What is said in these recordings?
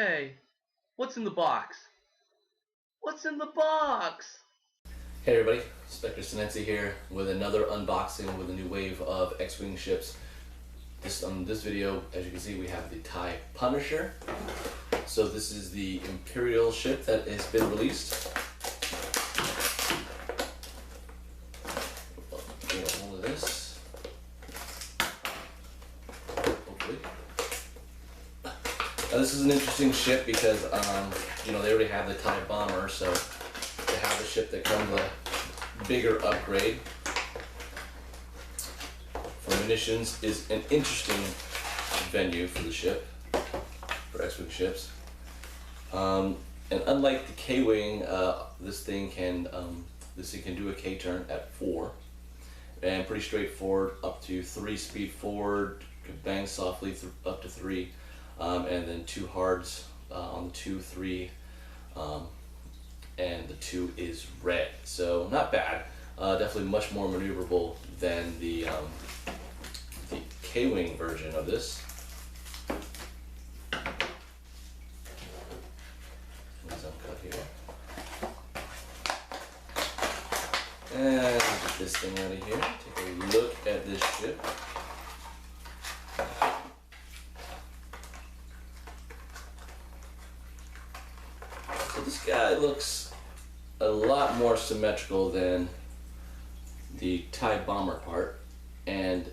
Hey, what's in the box? What's in the box? Hey everybody, Spectre Senence here with another unboxing with a new wave of X-Wing ships. On this video, as you can see, we have the TIE Punisher. So this is the Imperial ship that has been released. Get a hold of this. Hopefully. Now this is an interesting ship because they already have the TIE Bomber, so they have the ship that comes with a bigger upgrade. For munitions is an interesting venue for the ship, for X-Wing ships. And unlike the K-Wing, this thing can do a K-turn at 4, and pretty straightforward, up to 3 speed forward, can bang softly up to 3, and then 2 hards on the 2, 3, and the 2 is red. So not bad. Definitely much more maneuverable than the K-Wing version of this. Let's uncut here. And get this thing out of here. Take a look at this ship. So this guy looks a lot more symmetrical than the TIE Bomber part, and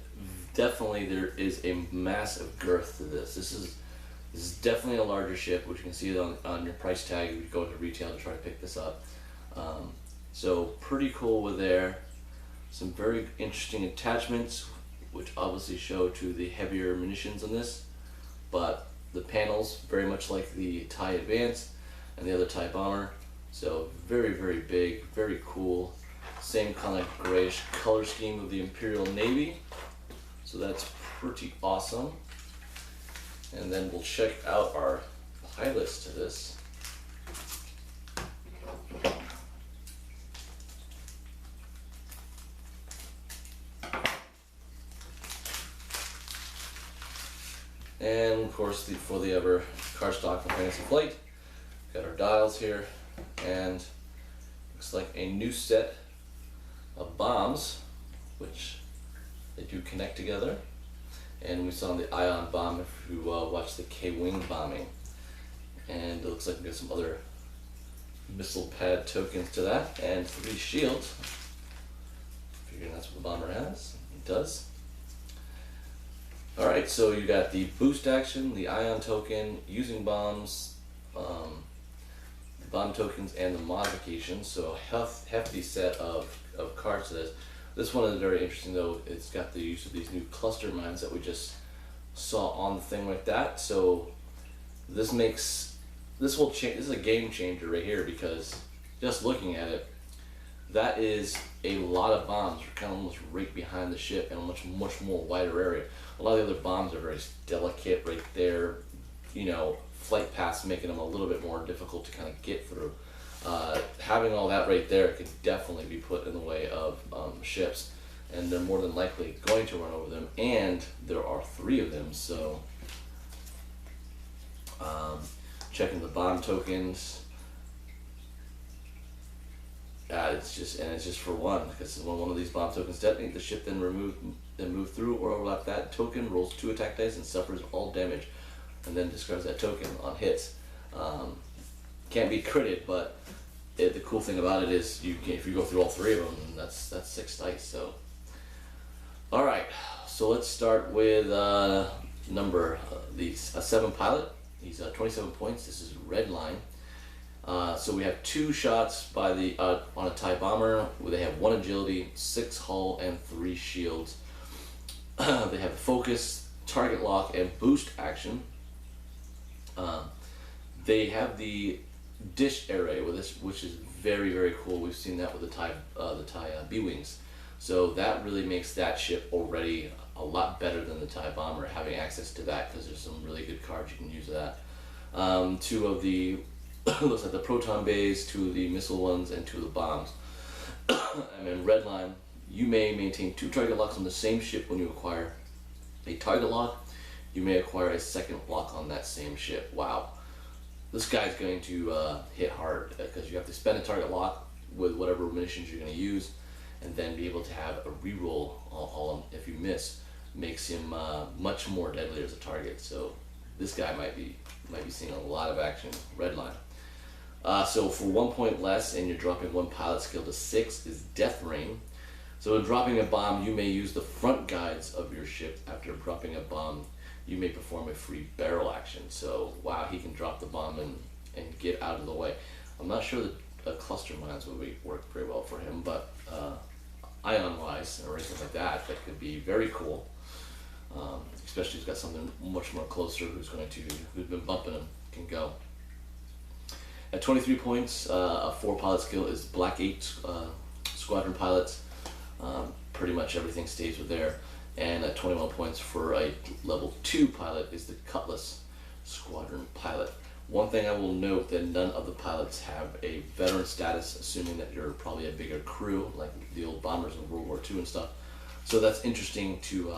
definitely there is a massive girth to this. This is definitely a larger ship, which you can see on your price tag if you go to retail to try to pick this up. So pretty cool with there. Some very interesting attachments, which obviously show to the heavier munitions on this, but the panels very much like the TIE Advance and the other TIE Bomber. So very, very big, very cool. Same kind of grayish color scheme of the Imperial Navy. So that's pretty awesome. And then we'll check out our pilots to this. And of course, for the other cardstock from Fantasy Flight, got our dials here, and looks like a new set of bombs, which they do connect together. And we saw the ion bomb if you watch the K-Wing bombing. And it looks like we got some other missile pad tokens to that, and 3 shields. Figuring that's what the bomber has. It does. Alright, so you got the boost action, the ion token, using bombs, the bomb tokens, and the modifications. So a hefty set of cards to this. This one is very interesting though. It's got the use of these new cluster mines that we just saw on the thing like that. So this will change. This is a game changer right here, because just looking at it, that is a lot of bombs. We're kind of almost right behind the ship in a much more wider area. A lot of the other bombs are very delicate right there. Flight paths making them a little bit more difficult to kind of get through. Having all that right there can definitely be put in the way of ships, and they're more than likely going to run over them, and there are 3 of them. So checking the bomb tokens, it's just for 1, because when one of these bomb tokens detonate, the ship then move through or overlap that token, rolls 2 attack dice and suffers all damage, and then discards that token on hits. Can't be critted, but the cool thing about it is if you go through all 3 of them, that's 6 dice. So, all right, so let's start with a 7 pilot. He's 27 points. This is red line. So we have 2 shots by on a TIE Bomber, where they have 1 agility, 6 hull, and 3 shields. They have focus, target lock, and boost action. They have the dish array with this, which is very, very cool. We've seen that with the TIE B-Wings. So that really makes that ship already a lot better than the TIE Bomber, having access to that, because there's some really good cards you can use that. 2 of the looks like the proton bays, 2 of the missile ones, and 2 of the bombs. And in red line, you may maintain 2 target locks on the same ship when you acquire a target lock. You may acquire a second lock on that same ship. Wow. this guy's going to hit hard because you have to spend a target lock with whatever munitions you're going to use, and then be able to have a reroll if you miss, makes him much more deadly as a target. So this guy might be seeing a lot of action. Red line. So for 1 point less, and you're dropping one pilot skill to 6, is Death Rain. So in dropping a bomb, you may use the front guides of your ship. After dropping a bomb, you may perform a free barrel action. So wow, he can drop the bomb and get out of the way. I'm not sure that cluster mines would work very well for him, but ion wise or anything like that could be very cool. Especially if he's got something much more closer who's been bumping him, can go. At 23 points, a 4 pilot skill is Black 8 squadron pilots. Pretty much everything stays with there. And at 21 points for a level 2 pilot is the Cutlass squadron pilot. One thing I will note, that none of the pilots have a veteran status, assuming that you're probably a bigger crew, like the old bombers in World War II and stuff. So that's interesting to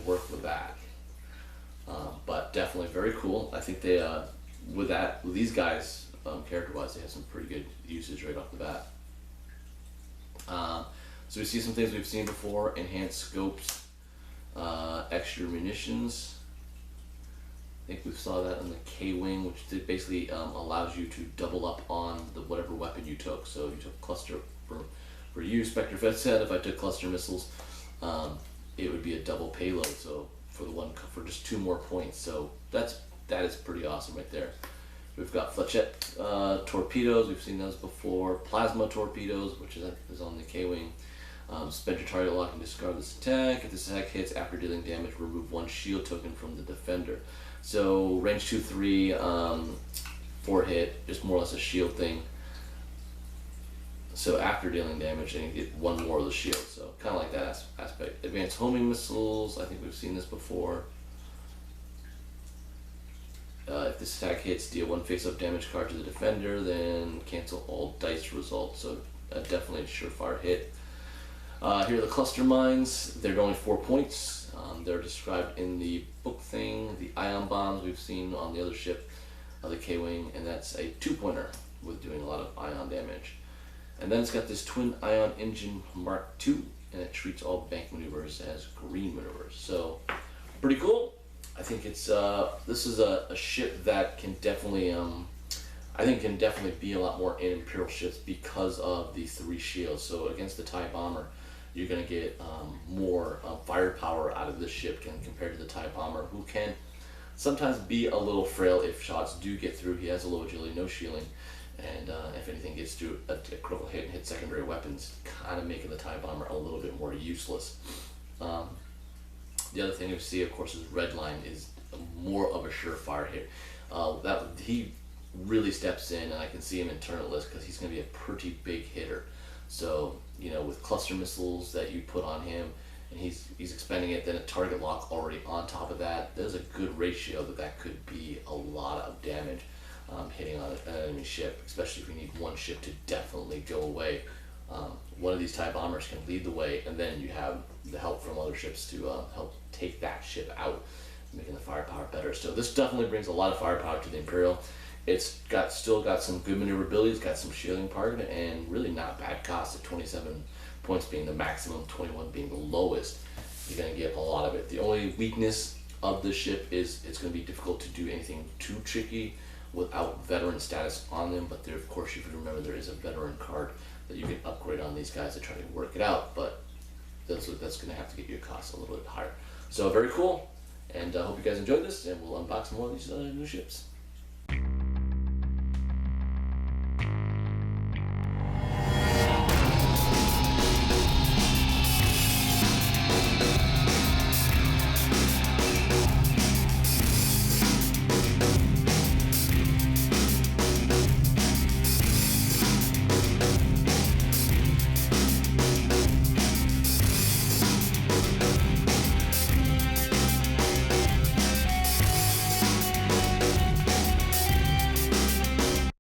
work with that. But definitely very cool. I think they, with these guys, character-wise, they have some pretty good usage right off the bat. So we see some things we've seen before: enhanced scopes, extra munitions. I think we saw that on the K-Wing, which basically allows you to double up on whatever weapon you took. So you took cluster for you, Spectre Senence. If I took cluster missiles, it would be a double payload. So for just 2 more points. So that is pretty awesome right there. We've got flechette torpedoes. We've seen those before. Plasma torpedoes, which is on the K-Wing. Spend your target lock and discard this attack. If this attack hits after dealing damage, remove 1 shield token from the defender. So range 2-3, 4 hit, just more or less a shield thing. So after dealing damage, then you get 1 more of the shield. So kind of like that aspect. Advanced homing missiles. I think we've seen this before. If this attack hits, deal 1 face-up damage card to the defender, then cancel all dice results. So definitely a surefire hit. Here are the cluster mines. They're only 4 points. They're described in the book thing. The ion bombs we've seen on the other ship, the K-Wing, and that's a 2-pointer with doing a lot of ion damage. And then it's got this twin ion engine Mark II, and it treats all bank maneuvers as green maneuvers. So pretty cool. I think it's this is a ship that can definitely can definitely be a lot more in Imperial ships because of these 3 shields. So against the TIE bomber, you're going to get more firepower out of this ship compared to the TIE bomber, who can sometimes be a little frail if shots do get through. He has a low agility, no shielding, and if anything gets through a critical hit and hit secondary weapons, kind of making the TIE bomber a little bit more useless. The other thing we see, of course, is Redline is more of a surefire hit. He really steps in, and I can see him in turret list because he's going to be a pretty big hitter. So, with cluster missiles that you put on him, and he's expending it, then a target lock already on top of that, there's a good ratio that could be a lot of damage hitting on an enemy ship, especially if you need one ship to definitely go away. One of these TIE bombers can lead the way, and then you have the help from other ships to help take that ship out, making the firepower better. So this definitely brings a lot of firepower to the Imperial. It's still got some good maneuverability, it's got some shielding part of it, and really not bad cost at 27 points being the maximum, 21 being the lowest. You're going to get a lot of it. The only weakness of the ship is it's going to be difficult to do anything too tricky without veteran status on them, but there, of course, you should remember there is a veteran card that you can upgrade on these guys to try to work it out, but that's going to have to get your costs a little bit higher. So very cool, and I hope you guys enjoyed this, and we'll unbox more of these new ships.